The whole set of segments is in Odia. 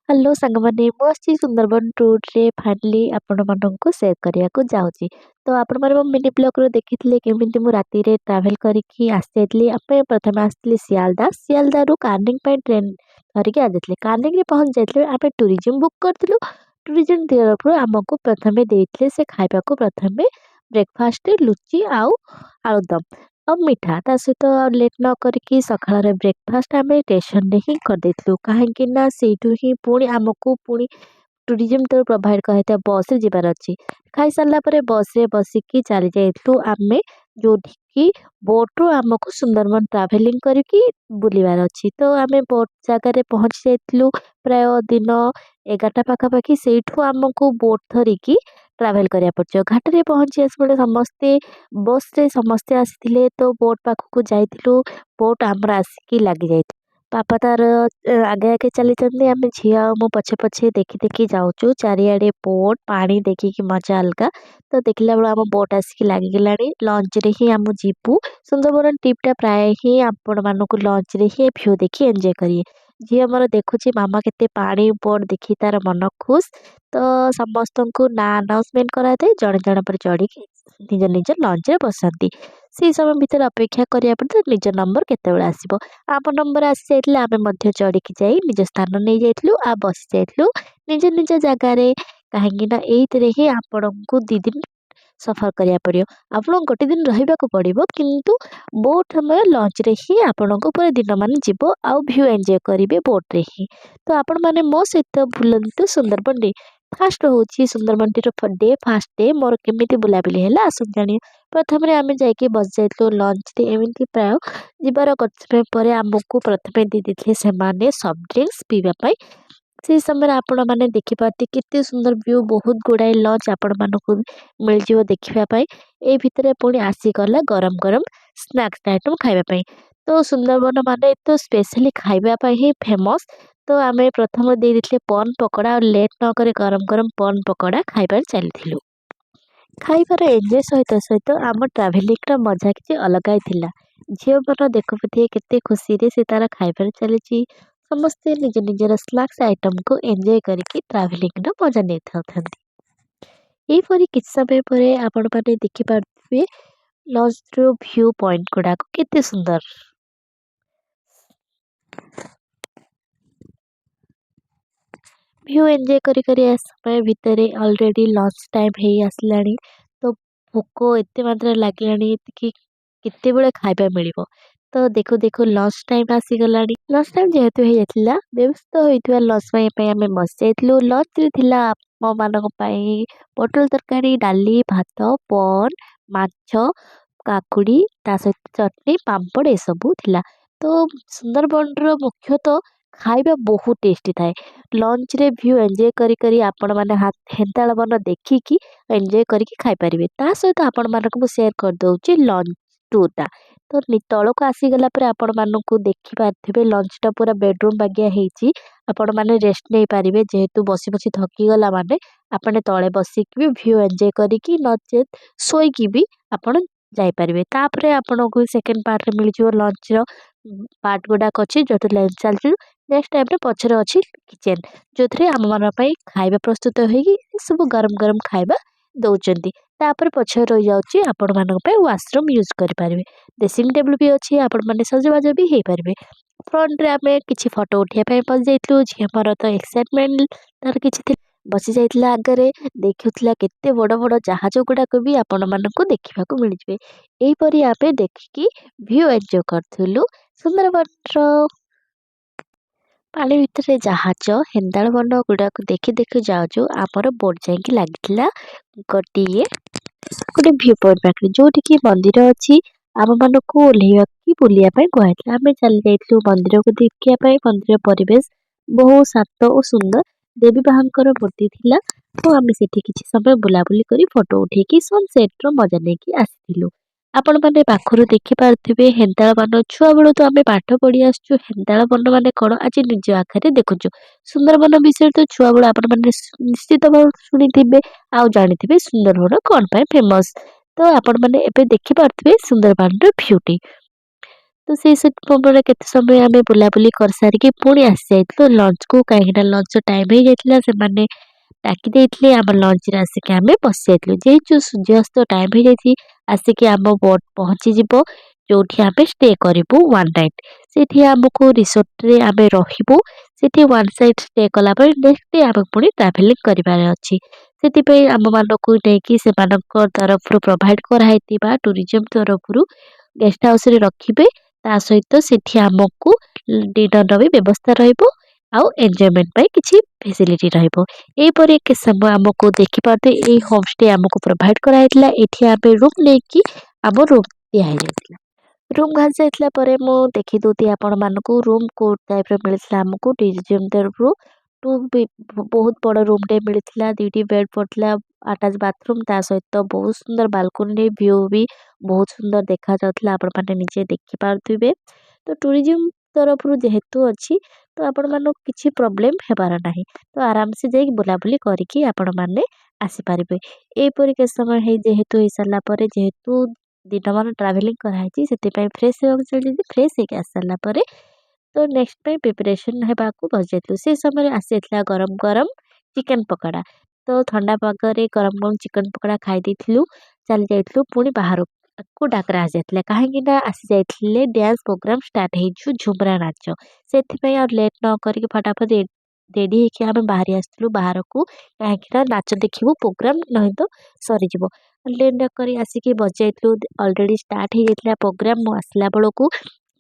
ହ୍ୟାଲୋ ସାଙ୍ଗମାନେ, ମୁଁ ଆସିଛି ସୁନ୍ଦରବନ ଟୁର୍‌ରେ ଫାଇନାଲି ଆପଣମାନଙ୍କୁ ସେୟାର କରିବାକୁ ଯାଉଛି। ତ ଆପଣମାନେ ମୋ ମିନି ବ୍ଲଗ୍‌ରୁ ଦେଖିଥିଲେ କେମିତି ମୁଁ ରାତିରେ ଟ୍ରାଭେଲ୍ କରିକି ଆସିଯାଇଥିଲି। ଆମେ ପ୍ରଥମେ ଆସିଥିଲି ସିଆଲଦା, ସିଆଲଦାରୁ କାର୍ନିଂ ପାଇଁ ଟ୍ରେନ୍ ଧରିକି ଆସିଯାଇଥିଲେ। କାର୍ନିଂରେ ପହଞ୍ଚି ଯାଇଥିଲେ, ଆମେ ଟୁରିଜିମ୍ ବୁକ୍ କରିଥିଲୁ। ଟୁରିଜିମ୍ ତରଫରୁ ଆମକୁ ପ୍ରଥମେ ଦେଇଥିଲେ ସେ ଖାଇବାକୁ ପ୍ରଥମେ ବ୍ରେକଫାଷ୍ଟରେ ଲୁଚି ଆଉ ଆଳୁଦମ୍ ଆଉ ମିଠା। ତା ସହିତ ଲେଟ୍ ନ କରିକି ସକାଳର ବ୍ରେକଫାଷ୍ଟ ଆମେ ଷ୍ଟେସନରେ ହିଁ କରିଦେଇଥିଲୁ। କାହିଁକି ନା ସେଇଠୁ ହିଁ ପୁଣି ଟୁରିଜିମ୍ ତରଫରୁ ପ୍ରୋଭାଇଡ୍ କରାଯାଇଥିବା ବସ୍‌ରେ ଯିବାର ଅଛି। ଖାଇସାରିଲା ପରେ ବସ୍‌ରେ ବସିକି ଚାଲି ଯାଇଥିଲୁ ଆମେ ଯୋଉଠିକି ବୋଟ୍‌ରୁ ଆମକୁ ସୁନ୍ଦରବନ ଟ୍ରାଭେଲିଂ କରିକି ବୁଲିବାର ଅଛି। ତ ଆମେ ବୋଟ୍ ଜାଗାରେ ପହଞ୍ଚି ଯାଇଥିଲୁ ପ୍ରାୟ ଦିନ 11ଟା ପାଖାପାଖି। ସେଇଠୁ ଆମକୁ ବୋଟ୍ ଧରିକି ଟ୍ରାଭେଲ୍ କରିବାକୁ ପଡ଼ିବ। ଘାଟରେ ପହଞ୍ଚି ଆସିବା ବସ୍‌ରେ ସମସ୍ତେ ଆସିଥିଲେ ତ ବୋଟ୍ ପାଖକୁ ଯାଇଥିଲୁ। ବୋଟ୍ ଆମର ଆସିକି ଲାଗିଯାଇଥିଲା। ବାପା ତାର ଆଗେ ଆଗେ ଚାଲିଛନ୍ତି, ଆମେ ଝିଅ ଆଉ ମୁଁ ପଛେ ପଛେ ଦେଖି ଦେଖି ଯାଉଛୁ। ଚାରିଆଡ଼େ ବୋଟ୍, ପାଣି ଦେଖିକି ମଜା ଅଲଗା। ତ ଦେଖିଲା ବେଳୁ ଆମ ବୋଟ୍ ଆସିକି ଲାଗିଗଲାଣି। ଲଞ୍ଚରେ ହିଁ ଆମେ ଯିବୁ। ସୁନ୍ଦରବନ ଟ୍ରିପ୍‌ଟା ପ୍ରାୟ ହିଁ ଆପଣମାନଙ୍କୁ ଲଞ୍ଚରେ ହିଁ ଭ୍ୟୁ ଦେଖି ଏନ୍ଜୟ କରିବେ। ଝିଅ ମୋର ଦେଖୁଛି ମାମା କେତେ ପାଣି ବୋଟ୍ ଦେଖି ତାର ମନ ଖୁସ୍। ତ ସମସ୍ତଙ୍କୁ ନାଁ ଆନାଉନ୍ସମେଣ୍ଟ କରାଯାଏ। ଜଣେ ଜଣ ପରେ ଚଢ଼ିକି ନିଜ ନିଜ ଲଞ୍ଚରେ ବସନ୍ତି। ସେଇ ସମୟ ଭିତରେ ଅପେକ୍ଷା କରିବା ପରେ ନିଜ ନମ୍ବର କେତେବେଳେ ଆସିବ। ଆମ ନମ୍ବର ଆସିଯାଇଥିଲା, ଆମେ ମଧ୍ୟ ଚଢ଼ିକି ଯାଇ ନିଜ ସ୍ଥାନ ନେଇଯାଇଥିଲୁ ଆଉ ବସି ଯାଇଥିଲୁ ନିଜ ନିଜ ଜାଗାରେ। କାହିଁକିନା ଏଇଥିରେ ହିଁ ଆପଣଙ୍କୁ 2 ଦିନ ସଫର କରିବାକୁ ପଡ଼ିବ। ଆପଣଙ୍କୁ ଗୋଟେ ଦିନ ରହିବାକୁ ପଡ଼ିବ, କିନ୍ତୁ ବହୁତ ସମୟ ଲଞ୍ଚରେ ହିଁ ଆପଣଙ୍କୁ ପୁରା ଦିନମାନ ଯିବ ଆଉ ଭ୍ୟୁ ଏନ୍ଜୟ କରିବେ ବୋଟ୍‌ରେ ହିଁ। ତ ଆପଣମାନେ ମୋ ସହିତ ବୁଲନ୍ତୁ ସୁନ୍ଦରବନରେ। ଫାଷ୍ଟ ହେଉଛି ସୁନ୍ଦରବନଟିର ଫାଷ୍ଟ ଡେ ମୋର କେମିତି ବୁଲାବୁଲି ହେଲା ଆସନ୍ତୁ ଜାଣିବା। ପ୍ରଥମରେ ଆମେ ଯାଇକି ବସି ଯାଇଥିଲୁ ଲଞ୍ଚରେ। ଏମିତି ପ୍ରାୟ ଯିବାର କିଛି ସମୟ ପରେ ଆମକୁ ପ୍ରଥମେ ଦେଇ ଦେଇଥିଲେ ସେମାନେ ସଫ୍ଟ ଡ୍ରିଙ୍କସ୍ ପିଇବା ପାଇଁ। ସେହି ସମୟରେ ଆପଣମାନେ ଦେଖିପାରୁଥିବେ କେତେ ସୁନ୍ଦର ଭ୍ୟୁ, ବହୁତ ଗୁଡ଼ାଏ ଲଞ୍ଚ ଆପଣମାନଙ୍କୁ ମିଳିଯିବ ଦେଖିବା ପାଇଁ। ଏଇ ଭିତରେ ପୁଣି ଆସିଗଲା ଗରମ ଗରମ ସ୍ନାକ୍ସ ଆଇଟମ୍ ଖାଇବା ପାଇଁ। ତ ସୁନ୍ଦରବନ ମାନେ ତ ସ୍ପେଶାଲି ଖାଇବା ପାଇଁ ହିଁ ଫେମସ୍। ତ ଆମେ ପ୍ରଥମେ ଦେଇ ଦେଇଥିଲେ ପର୍ନ ପକୋଡ଼ା ଆଉ ଲେଟ୍ ନ କରି ଗରମ ଗରମ ପର୍ନ ପକୋଡ଼ା ଖାଇବାରେ ଚାଲିଥିଲୁ। ଖାଇବାର ଏନ୍ଜୟ ସହିତ ଆମ ଟ୍ରାଭେଲିଂର ମଜା କିଛି ଅଲଗା ହିଁ ଥିଲା। ଝିଅମାନେ ଦେଖୁଥିବେ କେତେ ଖୁସିରେ ସେ ତାର ଖାଇବାରେ ଚାଲିଛି। ସମସ୍ତେ ନିଜ ନିଜର ସ୍ନାକ୍ସ ଆଇଟମ୍‌କୁ ଏନ୍ଜୟ କରିକି ଟ୍ରାଭେଲିଂର ମଜା ନେଇଥାଉଥାନ୍ତି। ଏହିପରି କିଛି ସମୟ ପରେ ଆପଣମାନେ ଦେଖିପାରୁଥିବେ ଲଞ୍ଚର ଭ୍ୟୁ ପଏଣ୍ଟ ଗୁଡ଼ାକ କେତେ ସୁନ୍ଦର। ଭ୍ୟୁ ଏନ୍ଜୟ କରି ସମୟ ଭିତରେ ଅଲରେଡ଼ି ଲଞ୍ଚ ଟାଇମ୍ ହେଇ ଆସିଲାଣି। ତ ଭୋକ ଏତେ ମାତ୍ରାରେ ଲାଗିଲାଣି କି କେତେବେଳେ ଖାଇବା ମିଳିବ। ତ ଦେଖୁ ଦେଖୁ ଲଞ୍ଚ ଟାଇମ୍ ଆସିଗଲାଣି। ଲଞ୍ଚ ଟାଇମ୍ ଯେହେତୁ ହେଇଯାଇଥିଲା, ବ୍ୟବସ୍ଥିତ ହୋଇଥିବା ଲଞ୍ଚ ପାଇଁ ଆମେ ବସିଯାଇଥିଲୁ। ଲଞ୍ଚରେ ଥିଲା ଆମମାନଙ୍କ ପାଇଁ ପୋଟଳ ତରକାରୀ, ଡାଲି, ଭାତ, ପର୍ନ, ମାଛ, କାକୁଡ଼ି, ତା ସହିତ ଚଟଣି, ପାମ୍ପଡ଼ ଏସବୁ ଥିଲା। ତ ସୁନ୍ଦରବନର ମୁଖ୍ୟତଃ ଖାଇବା ବହୁତ ଟେଷ୍ଟି ଥାଏ। ଲଞ୍ଚରେ ଭ୍ୟୁ ଏନ୍ଜୟ କରି ଆପଣମାନେ ହେନ୍ତାଳ ବନ ଦେଖିକି ଏନ୍ଜୟ କରିକି ଖାଇପାରିବେ। ତା ସହିତ ଆପଣମାନଙ୍କୁ ମୁଁ ସେୟାର କରିଦେଉଛି ଲଞ୍ଚ ଟୁର୍‌ଟା। ତ ତଳକୁ ଆସିଗଲା ପରେ ଆପଣମାନଙ୍କୁ ଦେଖିପାରୁଥିବେ ଲଞ୍ଚଟା ପୁରା ବେଡରୁମ୍ ବାଗିଆ ହେଇଛି। ଆପଣମାନେ ରେଷ୍ଟ ନେଇପାରିବେ, ଯେହେତୁ ବସି ବସି ଥକିଗଲା ମାନେ ଆପଣ ତଳେ ବସିକି ବି ଭ୍ୟୁ ଏନ୍ଜୟ କରିକି ନଚେତ୍ ଶୋଇକି ବି ଆପଣ ଯାଇପାରିବେ। ତାପରେ ଆପଣଙ୍କୁ ସେକେଣ୍ଡ ପାର୍ଟରେ ମିଳିଯିବ ଲଞ୍ଚର ପାର୍ଟ ଗୁଡ଼ାକ ଅଛି ଯେଉଁଥିରେ ଲଞ୍ଚ ଚାଲିଛି। ନେକ୍ସଟ ଟାଇମ୍‌ରେ ପଛରେ ଅଛି କିଚେନ୍, ଯେଉଁଥିରେ ଆମମାନଙ୍କ ପାଇଁ ଖାଇବା ପ୍ରସ୍ତୁତ ହେଇକି ସବୁ ଗରମ ଗରମ ଖାଇବା ଦଉଛନ୍ତି। ତାପରେ ପଛରେ ରହିଯାଉଛି ଆପଣମାନଙ୍କ ପାଇଁ ୱାସରୁମ୍ ୟୁଜ୍ କରିପାରିବେ। ଡ୍ରେସିଂ ଟେବୁଲ୍ ବି ଅଛି, ଆପଣମାନେ ସଜବାଜ ବି ହେଇପାରିବେ। ଫ୍ରଣ୍ଟରେ ଆମେ କିଛି ଫଟୋ ଉଠାଇବା ପାଇଁ ବସିଯାଇଥିଲୁ। ଝିଅ ମୋର ତ ଏକ୍ସାଇଟମେଣ୍ଟ ତାର କିଛି ଥିଲା, ବସି ଯାଇଥିଲା ଆଗରେ। ଦେଖୁଥିଲା କେତେ ବଡ଼ ବଡ଼ ଜାହାଜ ଗୁଡ଼ାକ ବି ଆପଣମାନଙ୍କୁ ଦେଖିବାକୁ ମିଳିଯିବେ। ଏହିପରି ଆମେ ଦେଖିକି ଭ୍ୟୁ ଏନ୍ଜୟ କରିଥିଲୁ ସୁନ୍ଦରବନର। ପାଣି ଭିତରେ ଜାହାଜ, ହେନ୍ତାଳ ବନ ଗୁଡ଼ାକୁ ଦେଖି ଦେଖି ଯାଉଛୁ ଆମର ବୋଟ୍ ଯାଇକି ଲାଗିଥିଲା ଗୋଟିଏ ଗୋଟେ ଭ୍ୟୁ ପଏଣ୍ଟ ପାଖରେ, ଯୋଉଠିକି ମନ୍ଦିର ଅଛି। ଆମମାନଙ୍କୁ ଓହ୍ଲେଇବାକୁ ବୁଲିବା ପାଇଁ କୁହାଯାଇଥିଲା। ଆମେ ଚାଲି ଯାଇଥିଲୁ ମନ୍ଦିରକୁ ଦେଖିବା ପାଇଁ। ମନ୍ଦିର ପରିବେଶ ବହୁତ ଶାନ୍ତ ଓ ସୁନ୍ଦର। ଦେବୀ ମାଙ୍କର ମୂର୍ତ୍ତି ଥିଲା। ତ ଆମେ ସେଠି କିଛି ସମୟ ବୁଲାବୁଲି କରି ଫଟୋ ଉଠେଇକି ସନସେଟ୍‌ର ମଜା ନେଇକି ଆସିଥିଲୁ। ଆପଣମାନେ ପାଖରୁ ଦେଖିପାରୁଥିବେ ହେନ୍ତାଳ ବନ। ଛୁଆବେଳୁ ତ ଆମେ ପାଠ ପଢ଼ି ଆସିଛୁ ହେନ୍ତାଳ ବନ ମାନେ କ'ଣ ଆଜି ନିଜ ଆଖିରେ ଦେଖୁଛୁ। ସୁନ୍ଦରବନ ବିଷୟରେ ତ ଛୁଆବେଳୁ ଆପଣମାନେ ନିଶ୍ଚିତ ଭାବରେ ଶୁଣିଥିବେ ଆଉ ଜାଣିଥିବେ ସୁନ୍ଦରବନ କ'ଣ ପାଇଁ ଫେମସ୍। ତ ଆପଣମାନେ ଏବେ ଦେଖିପାରୁଥିବେ ସୁନ୍ଦରବନର ଭ୍ୟୁଟି। तो से समय केते समय आमे बुलाबुली कर सारिकी पुणी आसी जाइथिलु लंच को काहेकि लंच टाइम हो जाइथिला से डाकी ଦେଇଥିଲେ ଆମ ଲଞ୍ଚରେ ଆସିକି ଆମେ ବସି ଯାଇଥିଲୁ ଯେହେତु ସୂର୍ଯ୍ୟାସ୍ତ ଟାଇମ ହେଇଯାଇଛି ଆସିକି ଆମ ବୋଟ ପହଞ୍ଚିଯିବ ଯୋଉଠି ଆମେ ଷ୍ଟେ କରିବୁ ୱାନ୍ ନାଇଟ୍ ସେଠି ଆମକୁ ରିସୋର୍ଟରେ ଆମେ ରହିବୁ ସେଠି ୱାନ୍ ସାଇଡ୍ ଷ୍ଟେ କଲା ପରେ ନେକ୍ସଟ ଡେ ଆମେ ପୁଣି ଟ୍ରାଭେଲିଂ କରିବାର ଅଛି ସେଥିପାଇଁ ଆମମାନଙ୍କୁ ନେଇକି ସେମାନଙ୍କ ତରଫରୁ ପ୍ରୋଭାଇଡ କରାହେଇଥିବା ଟୁରିଜିମ୍ ତରଫରୁ ଗେଷ୍ଟ ହାଉସରେ ରଖିବେ ତା ସହିତ ସେଠି ଆମକୁ ଡିନରର ବି ବ୍ୟବସ୍ଥା ରହିବ ଆଉ ଏନ୍ଜୟମେଣ୍ଟ ପାଇଁ କିଛି ଫେସିଲିଟି ରହିବ ଏହିପରି କିଛି ସମୟ ଆମକୁ ଦେଖିପାରୁଥିବେ ଏଇ ହୋମ ଷ୍ଟେ ଆମକୁ ପ୍ରୋଭାଇଡ କରାଯାଇଥିଲା ଏଠି ଆମେ ରୁମ୍ ନେଇକି ଆମ ରୁମ୍ ଦିଆହେଇଯାଇଥିଲା ରୁମ୍ ଘାସି ଯାଇଥିଲା ପରେ ମୁଁ ଦେଖିଦେଉଛି ଆପଣମାନଙ୍କୁ ରୁମ୍ କୋଉ ଟାଇପ୍ର ମିଳିଥିଲା ଆମକୁ ଟୁରିଜିମ୍ ତରଫରୁ ରୁମ୍ ବି ବହୁତ ବଡ଼ ରୁମ୍ଟେ ମିଳିଥିଲା ଦୁଇଟି ବେଡ୍ ପଡ଼ିଥିଲା ଆଟାଚ୍ ବାଥରୁମ୍ ତା ସହିତ ବହୁତ ସୁନ୍ଦର ବାଲକୋନିରେ ଭ୍ୟୁ ବି ବହୁତ ସୁନ୍ଦର ଦେଖାଯାଉଥିଲା ଆପଣମାନେ ନିଜେ ଦେଖିପାରୁଥିବେ ତ ଟୁରିଜିମ୍ ତରଫରୁ ଯେହେତୁ ଅଛି ତ ଆପଣମାନଙ୍କୁ କିଛି ପ୍ରୋବ୍ଲେମ୍ ହେବାର ନାହିଁ ତ ଆରାମସେ ଯାଇକି ବୁଲାବୁଲି କରିକି ଆପଣମାନେ ଆସିପାରିବେ ଏହିପରି କିଛି ସମୟ ଯେହେତୁ ହେଇସାରିଲା ପରେ ଯେହେତୁ ଦିନମାନ ଟ୍ରାଭେଲିଂ କରାହେଇଛି ସେଥିପାଇଁ ଫ୍ରେଶ୍ ହେବାକୁ ଚାଲିଛି ଫ୍ରେଶ୍ ହେଇକି ଆସିସାରିଲା ପରେ ତ ନେକ୍ସଟ ପାଇଁ ପ୍ରିପାରେସନ୍ ହେବାକୁ ବସିଯାଇଥିଲୁ ସେ ସମୟରେ ଆସିଯାଇଥିଲା ଗରମ ଗରମ ଚିକେନ ପକୋଡ଼ା ତ ଥଣ୍ଡା ପାଗରେ ଗରମ ଗରମ ଚିକେନ ପକୋଡ଼ା ଖାଇ ଦେଇଥିଲୁ ଚାଲି ଯାଇଥିଲୁ ପୁଣି ବାହାରକୁ ଡାକରା ଆସିଯାଇଥିଲା କାହିଁକି ନା ଆସିଯାଇଥିଲେ ଡ୍ୟାନ୍ସ ପ୍ରୋଗ୍ରାମ ଷ୍ଟାର୍ଟ ହେଇଛୁ ଝୁମରା ନାଚ ସେଥିପାଇଁ ଆଉ ଲେଟ୍ ନ କରିକି ଫଟାଫଟ ରେଡି ହେଇକି ଆମେ ବାହାରି ଆସିଥିଲୁ ବାହାରକୁ କାହିଁକି ନା ନାଚ ଦେଖିବୁ ପ୍ରୋଗ୍ରାମ ନାହିଁ ତ ସରିଯିବ ଲେଟ୍ ନ କରି ଆସିକି ବଜାଇଥିଲୁ ଅଲରେଡି ଷ୍ଟାର୍ଟ ହେଇଯାଇଥିଲା ପ୍ରୋଗ୍ରାମ ମୁଁ ଆସିଲା ବେଳକୁ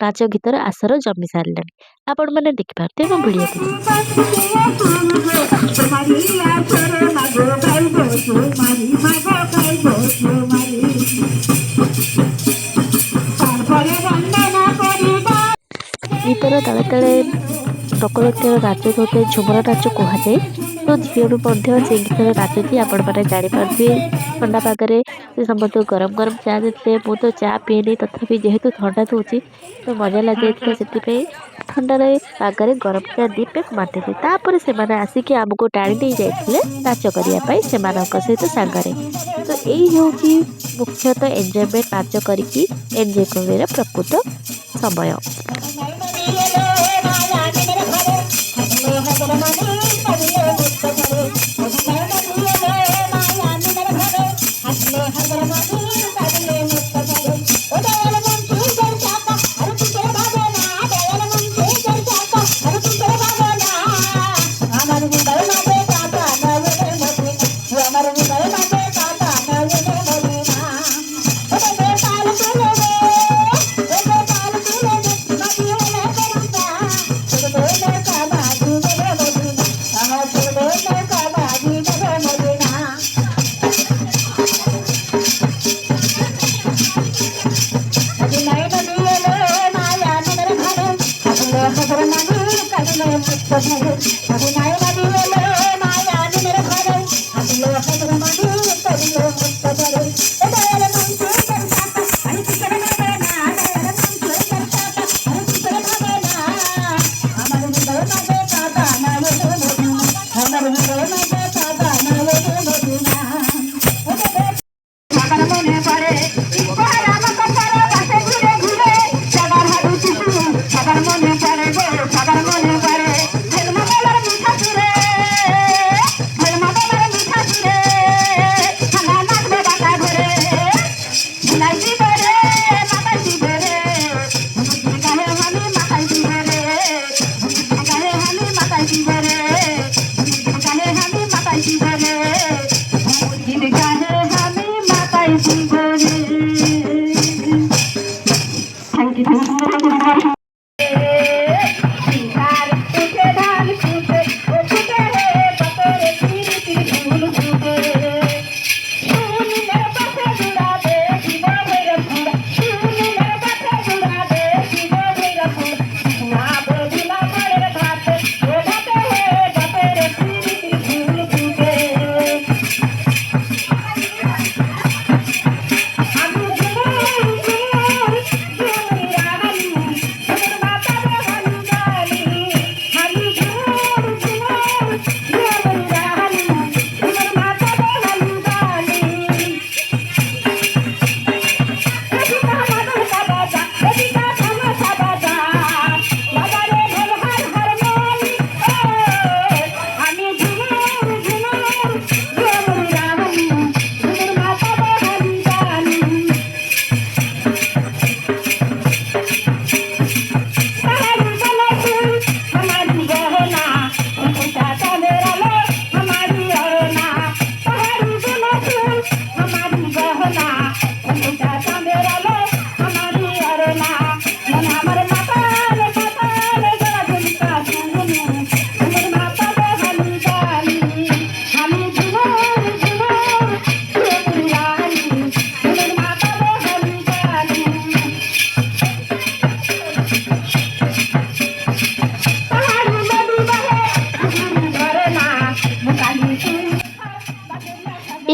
ନାଚ ଗୀତର ଆସର ଜମି ସାରିଲାଣି ଆପଣମାନେ ଦେଖିପାରୁଥିବେ ମୋ ଭିଡ଼ିଓକୁ ଗୀତର ତାଳେ ତାଳେ ଲୋକନୃତ୍ୟର ନାଚ ଯେଉଁଥିରେ ଝୁମର ନାଚ କୁହାଯାଏ ତ ଝିଅ ବି ମଧ୍ୟ ସେ ଗୀତରେ ନାଚୁଛି ଆପଣମାନେ ଜାଣିପାରୁଥିବେ ଥଣ୍ଡା ପାଗରେ ସେ ସମସ୍ତଙ୍କୁ ଗରମ ଗରମ ଚା ଦେଇଥିଲେ ମୁଁ ତ ଚା ପିଏନି ତଥାପି ଯେହେତୁ ଥଣ୍ଡା ଦେଉଛି ତ ମଜା ଲାଗିଯାଇଥିଲା ସେଥିପାଇଁ ଥଣ୍ଡାରେ ପାଗରେ ଗରମ ଚା ଦୁଇ ପେକ୍ ମାରିଦେଲି ତାପରେ ସେମାନେ ଆସିକି ଆମକୁ ଟାଣି ନେଇ ଯାଇଥିଲେ ନାଚ କରିବା ପାଇଁ ସେମାନଙ୍କ ସହିତ ସାଙ୍ଗରେ ତ ଏଇ ହେଉଛି ମୁଖ୍ୟତଃ ଏନ୍ଜୟମେଣ୍ଟ ନାଚ କରିକି ଏନ୍ଜୟ କରିବାର ପ୍ରକୃତ ସମୟ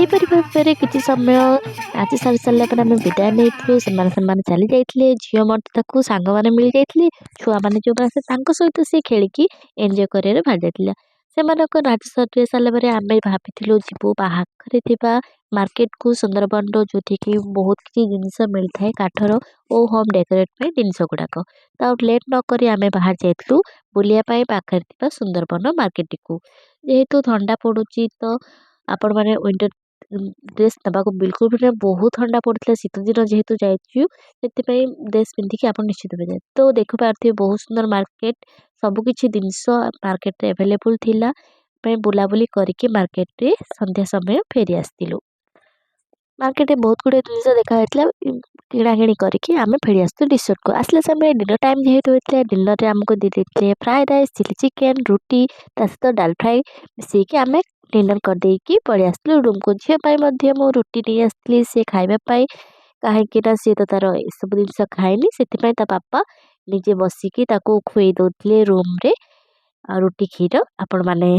ଏହିପରି ଭାବରେ କିଛି ସମୟ ନାଚି ସାରି ସାରିଲା ପରେ ଆମେ ବିଦାୟ ନେଇଥିଲୁ। ସେମାନେ ଚାଲି ଯାଇଥିଲେ। ଝିଅ ମଧ୍ୟ ତାକୁ ସାଙ୍ଗମାନେ ମିଳିଯାଇଥିଲେ। ଛୁଆମାନେ ଯେଉଁମାନେ ଆସିଥିଲେ ତାଙ୍କ ସହିତ ସେ ଖେଳିକି ଏନ୍ଜୟ କରିବାରେ ବାହାରି ଯାଇଥିଲା। ସେମାନଙ୍କ ନାଚ ସରି ସାରିଲା ପରେ ଆମେ ଭାବିଥିଲୁ ଯିବୁ ପାଖରେ ଥିବା ମାର୍କେଟକୁ ସୁନ୍ଦରବନର ଯୋଉଠିକି ବହୁତ କିଛି ଜିନିଷ ମିଳିଥାଏ କାଠର ଓ ହୋମ୍ ଡେକୋରେଟ୍ ପାଇଁ ଜିନିଷ ଗୁଡ଼ାକ। ତ ଆଉ ଲେଟ୍ ନକରି ଆମେ ବାହାରି ଯାଇଥିଲୁ ବୁଲିବା ପାଇଁ ପାଖରେ ଥିବା ସୁନ୍ଦରବନ ମାର୍କେଟଟିକୁ। ଯେହେତୁ ଥଣ୍ଡା ପଡ଼ୁଛି ତ ଆପଣମାନେ ୱିଣ୍ଟର ଡ୍ରେସ୍ ନେବାକୁ ବିଲକୁଲ ବି ନାହିଁ। ବହୁତ ଥଣ୍ଡା ପଡ଼ୁଥିଲା ଶୀତ ଦିନ ଯେହେତୁ ଯାଇଛୁ ସେଥିପାଇଁ ଡ୍ରେସ୍ ପିନ୍ଧିକି ଆପଣ ନିଶ୍ଚିତ ଭାବେ ଯାଆନ୍ତୁ। ତ ଦେଖିପାରୁଥିବେ ବହୁତ ସୁନ୍ଦର ମାର୍କେଟ ସବୁ କିଛି ଜିନିଷ ମାର୍କେଟରେ ଆଭେଲେବୁଲ୍ ଥିଲା। ପାଇଁ ବୁଲାବୁଲି କରିକି ମାର୍କେଟରେ ସନ୍ଧ୍ୟା ସମୟ ଫେରି ଆସିଥିଲୁ। ମାର୍କେଟରେ ବହୁତ ଗୁଡ଼ିଏ ଜିନିଷ ଦେଖା ଯାଇଥିଲା। କିଣାକିଣି କରିକି ଆମେ ଫେରି ଆସିଥିଲୁ ରିସୋର୍ଟକୁ। ଆସିଲା ସମୟରେ ଡିନର ଟାଇମ୍ ଯେହେତୁ ହୋଇଥିଲା ଡିନରରେ ଆମକୁ ଦେଇ ଦେଇଥିଲେ ଫ୍ରାଏ ରାଇସ୍, ଚିଲି ଚିକେନ୍, ରୁଟି ତା ସହିତ ଡାଲ ଫ୍ରାଏ ମିଶେଇକି ଆମେ ଡିନର କରିଦେଇକି ପଳେଇ ଆସିଥିଲୁ ରୁମ୍କୁ। ଝିଅ ପାଇଁ ମଧ୍ୟ ମୁଁ ରୁଟି ନେଇ ଆସିଥିଲି ସେ ଖାଇବା ପାଇଁ। କାହିଁକି ନା ସିଏ ତ ତାର ଏସବୁ ଜିନିଷ ଖାଏନି ସେଥିପାଇଁ ତା ବାପା ନିଜେ ବସିକି ତାକୁ ଖୁଏଇ ଦଉଥିଲେ ରୁମ୍ରେ। ଆଉ ରୁଟି କ୍ଷୀର ଆପଣମାନେ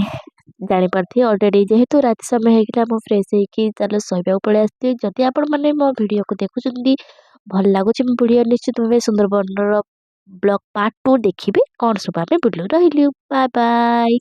ଜାଣିପାରୁଥିବେ ଅଲରେଡ଼ି ଯେହେତୁ ରାତି ସମୟ ହେଇଥିଲା ମୁଁ ଫ୍ରେଶ୍ ହେଇକି ତାହେଲେ ଶୋଇବାକୁ ପଳେଇ ଆସିଥିଲି। ଯଦି ଆପଣମାନେ ମୋ ଭିଡ଼ିଓକୁ ଦେଖୁଛନ୍ତି ଭଲ ଲାଗୁଛି ମୋ ଭିଡ଼ିଓ ନିଶ୍ଚିତ ଭାବେ ସୁନ୍ଦରବନର ବ୍ଲଗ ପାର୍ଟ 2 ଦେଖିବେ କ'ଣ ସବୁ ଆମେ ବୁଲିଲୁ। ରହିଲୁ ବାଏ ବାଏ।